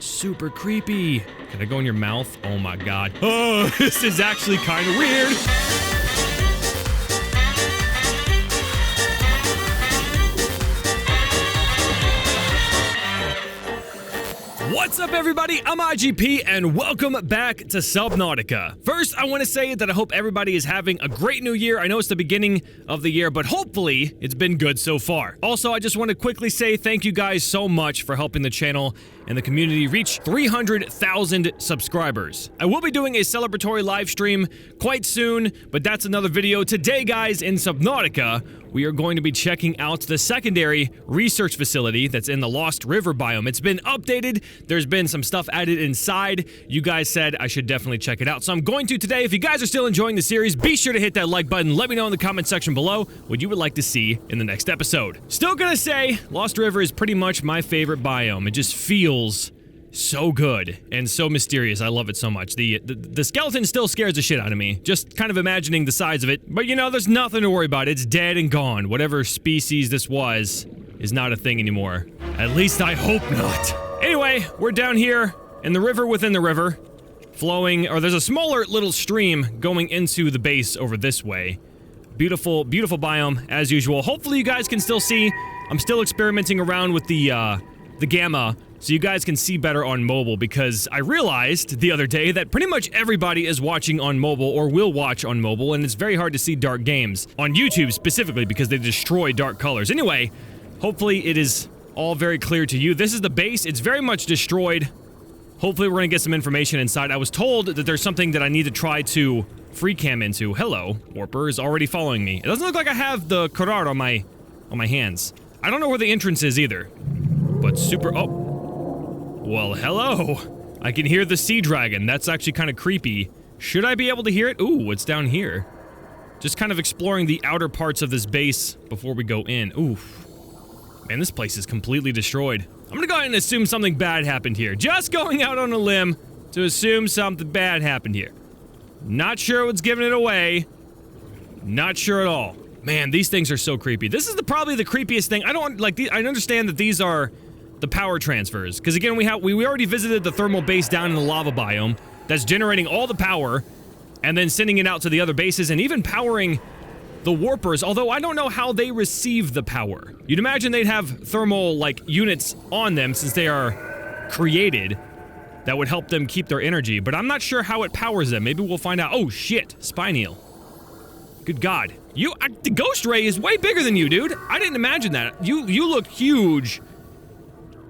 Super creepy. Can I go in your mouth? Oh my god. Oh, this is actually kind of weird. What's up, everybody? I'm IGP, and welcome back to Subnautica. First, I want to say that I hope everybody is having a great new year. I know it's the beginning of the year, but hopefully it's been good so far. Also, I just want to quickly say thank you guys so much for helping the channel and the community reach 300,000 subscribers. I will be doing a celebratory live stream quite soon, but that's another video. Today, guys, in Subnautica, we are going to be checking out the secondary research facility that's in the Lost River biome. It's been updated. There's been some stuff added inside. You guys said I should definitely check it out, so I'm going to today. If you guys are still enjoying the series, be sure to hit that like button. Let me know in the comment section below what you would like to see in the next episode. Still gonna say, Lost River is pretty much my favorite biome. It just feels so good and so mysterious. I love it so much. The skeleton still scares the shit out of me, just kind of imagining the size of it. But you know, there's nothing to worry about. It's dead and gone. Whatever species this was is not a thing anymore. At least I hope not. Anyway, we're down here in the river within the river, flowing, or there's a smaller little stream going into the base over this way. Beautiful, beautiful biome as usual. Hopefully you guys can still see. I'm still experimenting around with the gamma, so you guys can see better on mobile, because I realized the other day that pretty much everybody is watching on mobile or will watch on mobile, and it's very hard to see dark games on YouTube specifically because they destroy dark colors. Anyway, hopefully it is all very clear to you. This is the base. It's very much destroyed. Hopefully we're gonna get some information inside. I was told that there's something that I need to try to free cam into. Hello, Warper is already following me. It doesn't look like I have the Carar on my hands. I don't know where the entrance is either, but super. Oh. Well, hello. I can hear the sea dragon. That's actually kind of creepy. Should I be able to hear it? Ooh, it's down here. Just kind of exploring the outer parts of this base before we go in. Oof. Man, this place is completely destroyed. I'm gonna go ahead and assume something bad happened here. Just going out on a limb to assume something bad happened here. Not sure what's giving it away. Not sure at all. Man, these things are so creepy. This is probably the creepiest thing. I don't like. I understand that these are the power transfers, because again, we already visited the thermal base down in the lava biome that's generating all the power and then sending it out to the other bases and even powering the warpers, although I don't know how they receive the power. You'd imagine they'd have thermal like units on them since they are created that would help them keep their energy, but I'm not sure how it powers them. Maybe we'll find out. Oh shit, Spineel. Good god. The ghost ray is way bigger than you, dude. I didn't imagine that. You look huge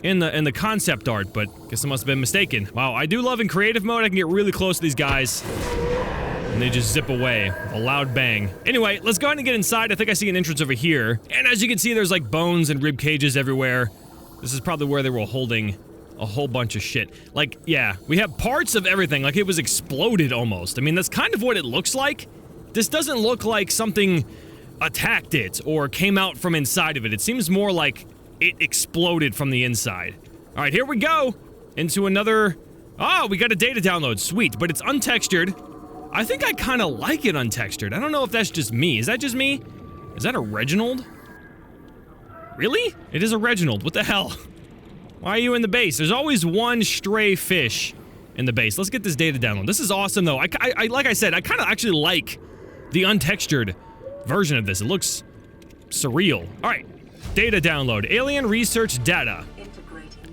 in the concept art, but guess I must have been mistaken. Wow, I do love in creative mode, I can get really close to these guys, and they just zip away with a loud bang. Anyway, let's go ahead and get inside. I think I see an entrance over here, and as you can see, there's like bones and rib cages everywhere. This is probably where they were holding a whole bunch of shit. Like, yeah, we have parts of everything, like it was exploded almost. I mean, that's kind of what it looks like. This doesn't look like something attacked it or came out from inside of it. It seems more like it exploded from the inside. All right, here we go into another. Oh, we got a data download. Sweet, but it's untextured. I think I kind of like it untextured. I don't know if that's just me. Is that just me? Is that a Reginald? Really? It is a Reginald. What the hell? Why are you in the base? There's always one stray fish in the base. Let's get this data download. This is awesome, though. I like I said, I kind of actually like the untextured version of this. It looks surreal. All right. Data download. Alien research data.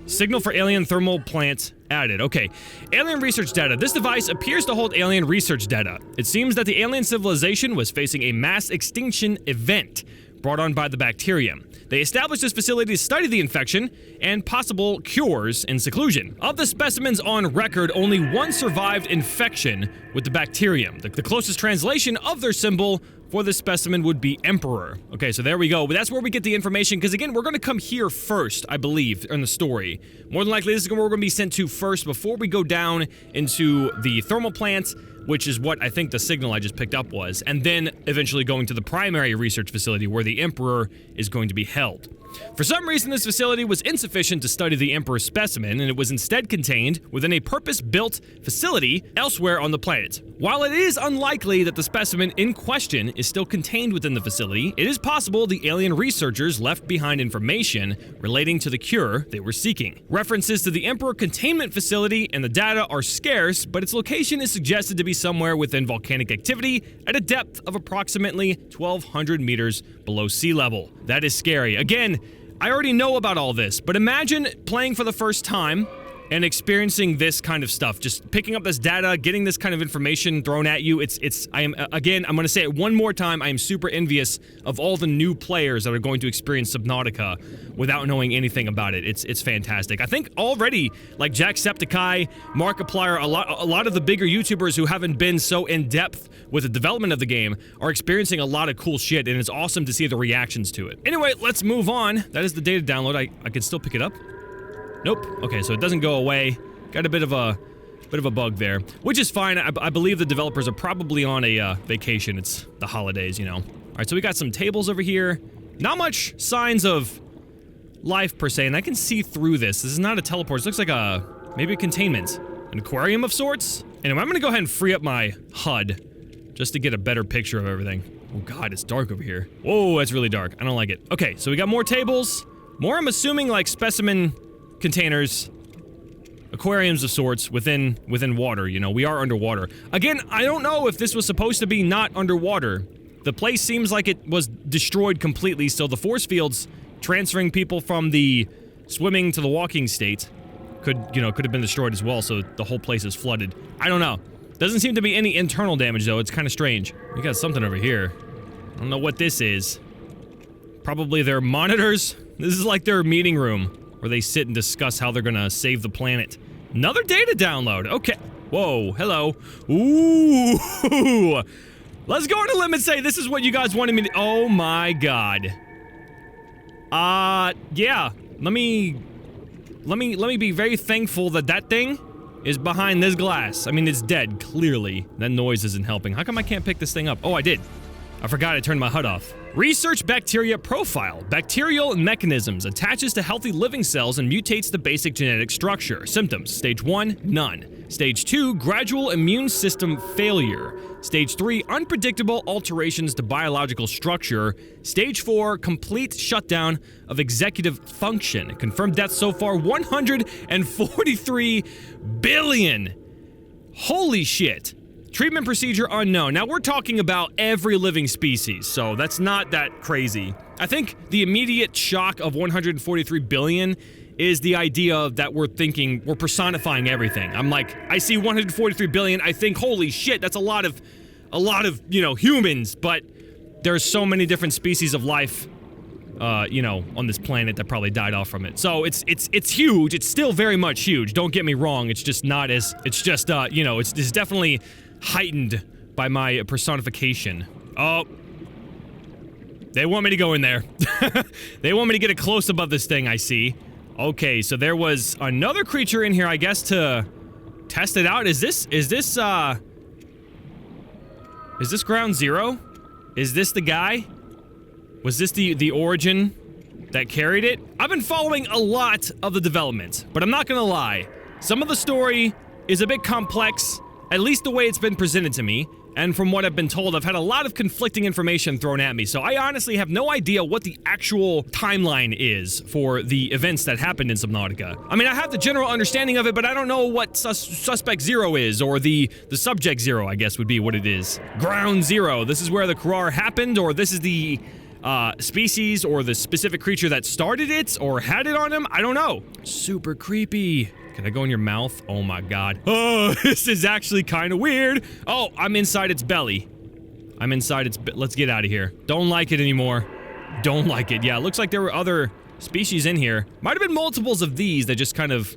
Signal for alien thermal plant added. Okay. Alien research data. This device appears to hold alien research data. It seems that the alien civilization was facing a mass extinction event brought on by the bacterium. They established this facility to study the infection and possible cures in seclusion. Of the specimens on record, only one survived infection with the bacterium. The closest translation of their symbol for this specimen would be Emperor. Okay, so there we go. But that's where we get the information, because again, we're going to come here first, I believe, in the story. More than likely, this is where we're going to be sent to first before we go down into the thermal plant, which is what I think the signal I just picked up was, and then eventually going to the primary research facility where the Emperor is going to be held. For some reason, this facility was insufficient to study the Emperor's specimen, and it was instead contained within a purpose-built facility elsewhere on the planet. While it is unlikely that the specimen in question is still contained within the facility, it is possible the alien researchers left behind information relating to the cure they were seeking. References to the Emperor containment facility and the data are scarce, but its location is suggested to be somewhere within volcanic activity at a depth of approximately 1,200 meters below sea level. That is scary. Again, I already know about all this, but imagine playing for the first time and experiencing this kind of stuff. Just picking up this data, getting this kind of information thrown at you. I'm going to say it one more time. I am super envious of all the new players that are going to experience Subnautica without knowing anything about it. It's fantastic. I think already, like Jacksepticeye, Markiplier, a lot of the bigger YouTubers who haven't been so in-depth with the development of the game are experiencing a lot of cool shit, and it's awesome to see the reactions to it. Anyway, let's move on. That is the data download. I can still pick it up. Nope. Okay, so it doesn't go away. Got a bit of a bug there, which is fine. I believe the developers are probably on a vacation. It's the holidays, you know. All right, so we got some tables over here. Not much signs of life per se, and I can see through this. This is not a teleport. This looks like maybe a containment, an aquarium of sorts. Anyway, I'm gonna go ahead and free up my HUD just to get a better picture of everything. Oh God, it's dark over here. Whoa, that's really dark. I don't like it. Okay, so we got more tables. More, I'm assuming, like specimen containers, aquariums of sorts within water. You know, we are underwater. Again, I don't know if this was supposed to be not underwater. The place seems like it was destroyed completely, so the force fields transferring people from the swimming to the walking state could have been destroyed as well, so the whole place is flooded. I don't know. Doesn't seem to be any internal damage, though. It's kind of strange. We got something over here. I don't know what this is. Probably their monitors? This is like their meeting room, where they sit and discuss how they're gonna save the planet. Another data download. Okay. Whoa. Hello. Ooh. Let's go on a limb and say this is what you guys wanted me to. Oh my God. Yeah. Let me be very thankful that that thing is behind this glass. I mean, it's dead, clearly. That noise isn't helping. How come I can't pick this thing up? Oh, I did. I forgot I turned my HUD off. Research bacteria profile. Bacterial mechanisms. Attaches to healthy living cells and mutates the basic genetic structure. Symptoms. Stage 1, none. Stage 2, gradual immune system failure. Stage 3, unpredictable alterations to biological structure. Stage 4, complete shutdown of executive function. Confirmed deaths so far, 143 billion. Holy shit. Treatment procedure unknown. Now, we're talking about every living species, so that's not that crazy. I think the immediate shock of 143 billion is the idea that we're personifying everything. I'm like, I see 143 billion, I think, holy shit, that's a lot of, humans, but there's so many different species of life, on this planet that probably died off from it. So it's huge. It's still very much huge. Don't get me wrong. It's just not as, it's definitely heightened by my personification. Oh. They want me to go in there. They want me to get it close above this thing, I see. Okay, so there was another creature in here, I guess, to test it out. Is this Ground Zero? Is this the guy? Was this the origin that carried it? I've been following a lot of the development, but I'm not gonna lie. Some of the story is a bit complex, at least the way it's been presented to me, and from what I've been told, I've had a lot of conflicting information thrown at me, so I honestly have no idea what the actual timeline is for the events that happened in Subnautica. I mean, I have the general understanding of it, but I don't know what Suspect Zero is, or the Subject Zero, I guess would be what it is. Ground Zero, this is where the Carar happened, or this is the species, or the specific creature that started it, or had it on him? I don't know. Super creepy. Can I go in your mouth? Oh my God. Oh, this is actually kind of weird. Oh, I'm inside its belly. I'm inside its let's get out of here. Don't like it anymore. Don't like it. Yeah, it looks like there were other species in here. Might have been multiples of these that just kind of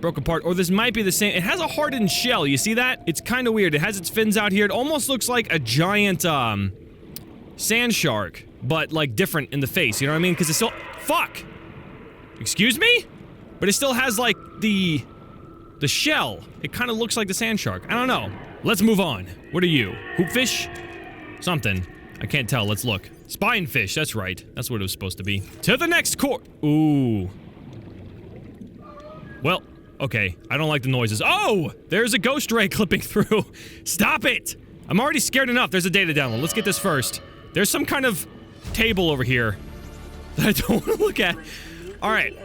broke apart. Or this might be the same. It has a hardened shell. You see that? It's kind of weird. It has its fins out here. It almost looks like a giant, sand shark, but like different in the face. You know what I mean? Because it's still, fuck! Excuse me? But it still has, like, the shell. It kind of looks like the sand shark. I don't know. Let's move on. What are you? Hoopfish? Something. I can't tell. Let's look. Spinefish, that's right. That's what it was supposed to be. To the next core. Ooh. Well, okay. I don't like the noises. Oh! There's a ghost ray clipping through. Stop it! I'm already scared enough. There's a data download. Let's get this first. There's some kind of table over here that I don't want to look at. Alright.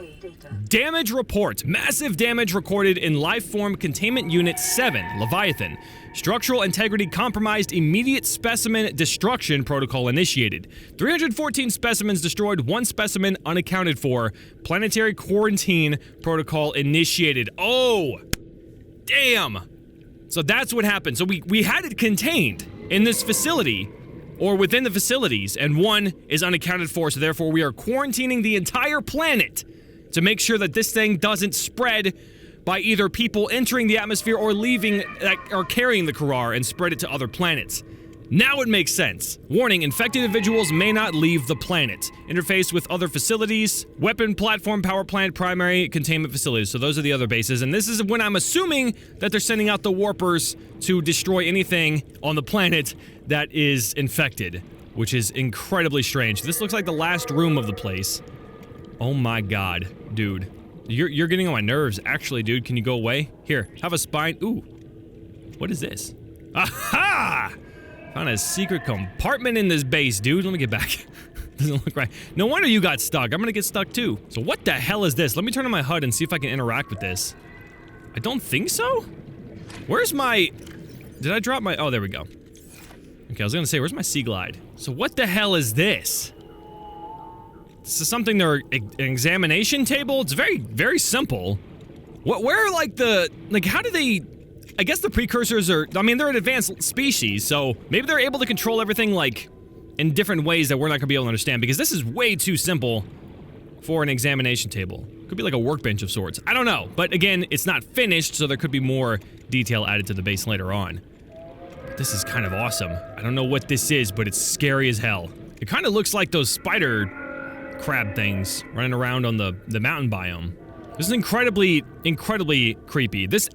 Damage report. Massive damage recorded in Lifeform Containment Unit 7, Leviathan. Structural integrity compromised. Immediate specimen destruction protocol initiated. 314 specimens destroyed. 1 specimen unaccounted for. Planetary quarantine protocol initiated. Oh! Damn! So that's what happened. So we had it contained in this facility, or within the facilities, and 1 is unaccounted for, so therefore we are quarantining the entire planet to make sure that this thing doesn't spread by either people entering the atmosphere or leaving, or carrying the Carar and spread it to other planets. Now it makes sense. Warning, infected individuals may not leave the planet. Interface with other facilities, weapon platform, power plant, primary containment facilities. So those are the other bases, and this is when I'm assuming that they're sending out the warpers to destroy anything on the planet that is infected, which is incredibly strange. This looks like the last room of the place. Oh my god, dude. You're getting on my nerves, actually, dude. Can you go away? Here, have a spine. Ooh. What is this? Aha! Found a secret compartment in this base, dude. Let me get back. Doesn't look right. No wonder you got stuck. I'm gonna get stuck too. So what the hell is this? Let me turn on my HUD and see if I can interact with this. I don't think so? Where's my... Did I drop my... Oh, there we go. Okay, I was gonna say, where's my Sea Glide? So what the hell is this? This is something they're... An examination table? It's very, very simple. Where are, like, the... Like, how do they... I guess the Precursors are... I mean, they're an advanced species, so maybe they're able to control everything, like, in different ways that we're not gonna be able to understand, because this is way too simple for an examination table. Could be like a workbench of sorts. I don't know, but again, it's not finished, so there could be more detail added to the base later on. But this is kind of awesome. I don't know what this is, but it's scary as hell. It kind of looks like those spider crab things running around on the mountain biome. This is incredibly creepy. This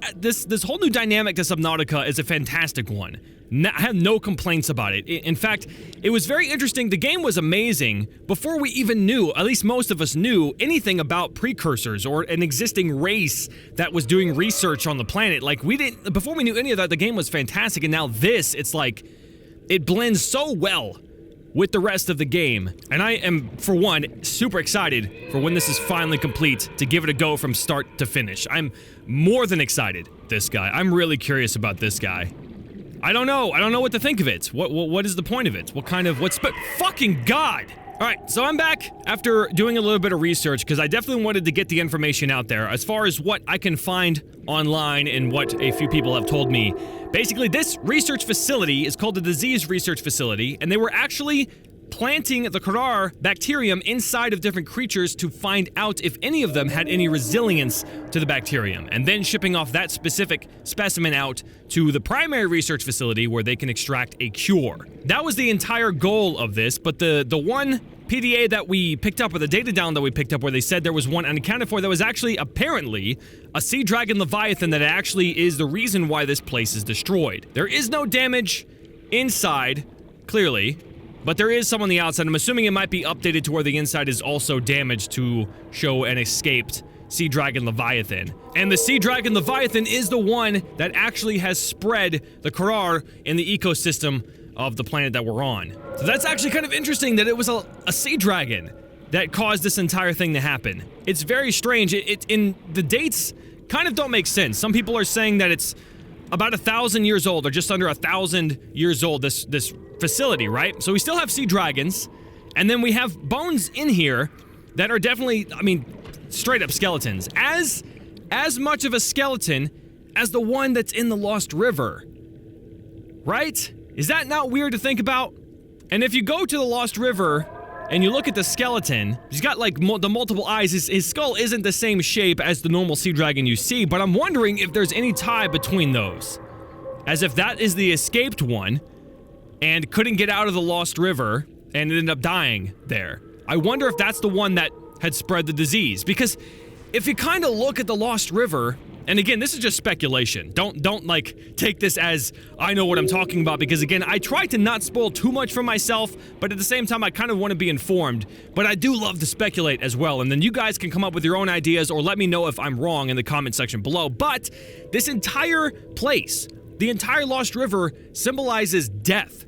whole new dynamic to Subnautica is a fantastic one. I have no complaints about it. In fact, it was very interesting. The game was amazing before we even knew, at least most of us knew, anything about Precursors or an existing race that was doing research on the planet. Like, before we knew any of that, the game was fantastic, and now this, it's like, it blends so well with the rest of the game, and I am, for one, super excited for when this is finally complete to give it a go from start to finish. I'm more than excited. This guy. I'm really curious about this guy. I don't know what to think of it. What is the point of it? Fucking God! Alright, so I'm back after doing a little bit of research, because I definitely wanted to get the information out there as far as what I can find online and what a few people have told me. Basically, this research facility is called the Disease Research Facility, and they were actually planting the Carar bacterium inside of different creatures to find out if any of them had any resilience to the bacterium, and then shipping off that specific specimen out to the primary research facility where they can extract a cure. That was the entire goal of this, but the one PDA that we picked up, or the data down that we picked up where they said there was one unaccounted for, that was actually apparently a sea dragon leviathan that actually is the reason why this place is destroyed. There is no damage inside, clearly, but there is some on the outside. I'm assuming it might be updated to where the inside is also damaged to show an escaped Sea Dragon Leviathan. And the Sea Dragon Leviathan is the one that actually has spread the Carar in the ecosystem of the planet that we're on. So that's actually kind of interesting that it was a sea dragon that caused this entire thing to happen. It's very strange. In the dates kind of don't make sense. Some people are saying that it's about 1,000 years old, or just under 1,000 years old, this facility, right? So we still have sea dragons, and then we have bones in here that are definitely, I mean, straight up skeletons. As much of a skeleton as the one that's in the Lost River. Right? Is that not weird to think about? And if you go to the Lost River and you look at the skeleton, he's got like the multiple eyes. His skull isn't the same shape as the normal sea dragon you see, but I'm wondering if there's any tie between those. As if that is the escaped one and couldn't get out of the Lost River and ended up dying there. I wonder if that's the one that had spread the disease, because if you kind of look at the Lost River, And again, this is just speculation. Don't like take this as I know what I'm talking about, because again, I try to not spoil too much for myself, but at the same time I kind of want to be informed, but I do love to speculate as well. And then you guys can come up with your own ideas or let me know if I'm wrong in the comment section below. But this entire place, the entire Lost River, symbolizes death.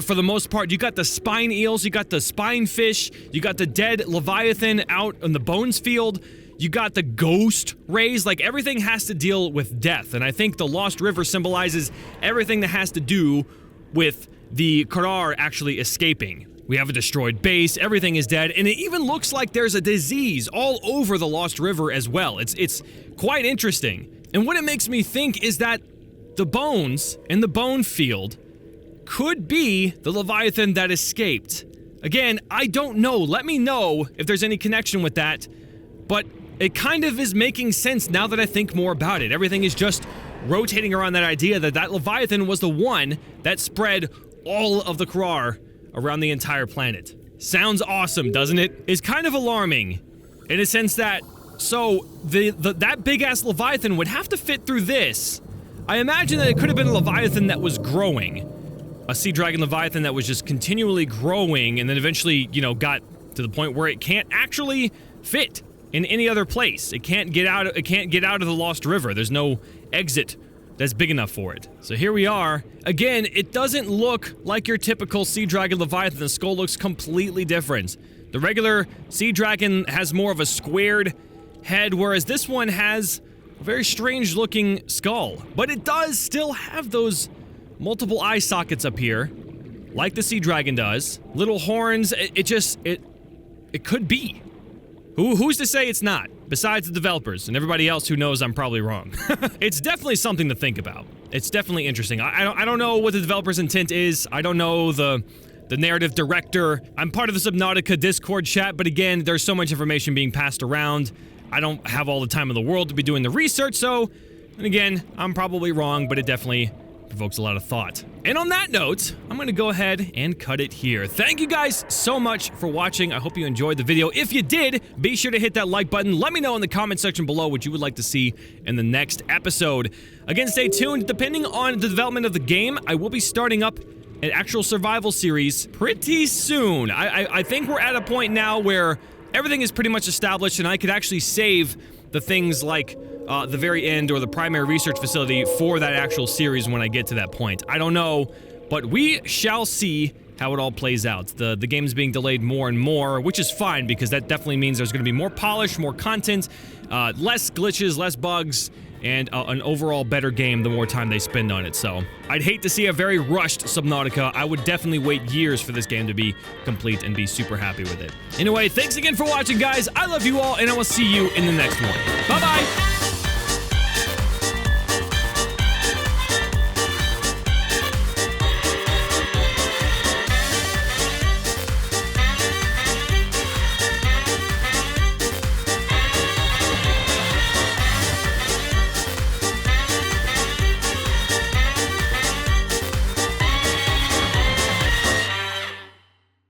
For the most part, you got the spine eels, you got the spine fish, you got the dead Leviathan out in the bones field, you got the ghost rays, like everything has to deal with death. And I think the Lost River symbolizes everything that has to do with the Carar actually escaping. We have a destroyed base, everything is dead, and it even looks like there's a disease all over the Lost River as well. It's quite interesting. And what it makes me think is that the bones in the bone field could be the Leviathan that escaped. Again, I don't know. Let me know if there's any connection with that, but it kind of is making sense now that I think more about it. Everything is just rotating around that idea that that Leviathan was the one that spread all of the Carar around the entire planet. Sounds awesome, doesn't it? It's kind of alarming in a sense that, so that big-ass Leviathan would have to fit through this. I imagine that it could have been a Leviathan that was growing. A sea dragon Leviathan that was just continually growing and then eventually, you know, got to the point where it can't actually fit in any other place. It can't get out of the Lost River. There's no exit that's big enough for it. So here we are. Again, it doesn't look like your typical sea dragon Leviathan. The skull looks completely different. The regular sea dragon has more of a squared head, whereas this one has a very strange looking skull. But it does still have those multiple eye sockets up here, like the sea dragon does. Little horns. It could be. Who's to say it's not? Besides the developers and everybody else who knows I'm probably wrong. It's definitely something to think about. It's definitely interesting. I don't know what the developer's intent is. I don't know the narrative director. I'm part of the Subnautica Discord chat, but again, there's so much information being passed around. I don't have all the time in the world to be doing the research, so, and again, I'm probably wrong, but it definitely provokes a lot of thought. And on that note, I'm gonna go ahead and cut it here. Thank you guys so much for watching. I hope you enjoyed the video. If you did, be sure to hit that like button. Let me know in the comment section below what you would like to see in the next episode. Again, stay tuned. Depending on the development of the game, I will be starting up an actual survival series pretty soon. I think we're at a point now where everything is pretty much established and I could actually save the things like the very end or the primary research facility for that actual series when I get to that point. I don't know, but we shall see how it all plays out. The game's being delayed more and more, which is fine because that definitely means there's going to be more polish, more content, less glitches, less bugs, and an overall better game the more time they spend on it. So I'd hate to see a very rushed Subnautica. I would definitely wait years for this game to be complete and be super happy with it. Anyway, thanks again for watching, guys. I love you all, and I will see you in the next one. Bye-bye!